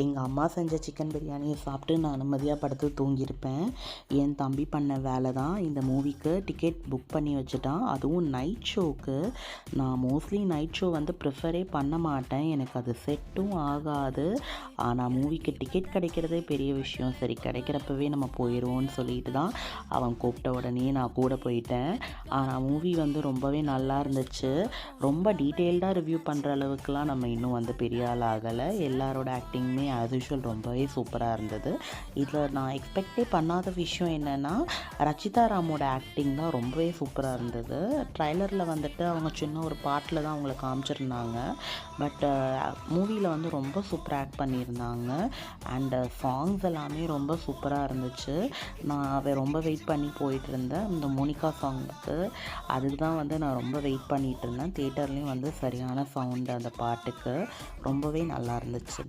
எங்கள் அம்மா செஞ்ச சிக்கன் பிரியாணியை சாப்பிட்டு நான் நிம்மதியாக படுத்து தூங்கியிருப்பேன். என் தம்பி பண்ண வேலை தான் இந்த மூவிக்கு டிக்கெட் புக் பண்ணி வச்சுட்டான். அதுவும் நைட் ஷோவுக்கு. நான் மோஸ்ட்லி நைட் ஷோ வந்து ப்ரிஃபரே பண்ண மாட்டேன், எனக்கு அது செட்டும் ஆகாது. ஆனால் மூவிக்கு டிக்கெட் கிடைக்கிறதே பெரிய விஷயம். சரி, கிடைக்கிறப்பவே நம்ம போயிடுவோன்னு சொல்லிட்டு தான் அவன் கூப்பிட்ட உடனே நான் கூட போயிட்டேன். ஆனால் மூவி வந்து ரொம்பவே நல்லா இருந்துச்சு. ரொம்ப டீட்டெயில்டாக ரிவ்யூ பண்ணுற அளவுக்குலாம் நம்ம இன்னும் வந்து பெரிய ஆள் ஆகலை. எல்லாரோட ஆக்டிங்குமே ஆஸ் யூஷுவல் ரொம்பவே சூப்பராக இருந்தது. இதில் நான் எக்ஸ்பெக்டே பண்ணாத விஷயம் என்னென்னா, ரச்சிதா ராமோட ஆக்டிங் தான் ரொம்பவே சூப்பராக இருந்தது. ட்ரைலரில் வந்துட்டு அவங்க சின்ன ஒரு பாட்டில் தான் அவங்கள காமிச்சிருந்தாங்க. பட் மூவியில் வந்து ரொம்ப சூப்பராக ஆக்ட் பண்ணியிருந்தாங்க. அண்டு சாங்ஸ் எல்லாமே ரொம்ப சூப்பராக இருந்துச்சு. நான் ரொம்ப வெயிட் பண்ணி போயிட்டு இருந்தேன் இந்த மோனிகா சாங்குக்கு. அதுக்கு தான் வந்து நான் ரொம்ப வெயிட் பண்ணிகிட்டு இருந்தேன். தியேட்டர்லேயும் வந்து சரியான சவுண்டு அந்த பாட்டுக்கு ரொம்பவே நல்லா இருந்துச்சு.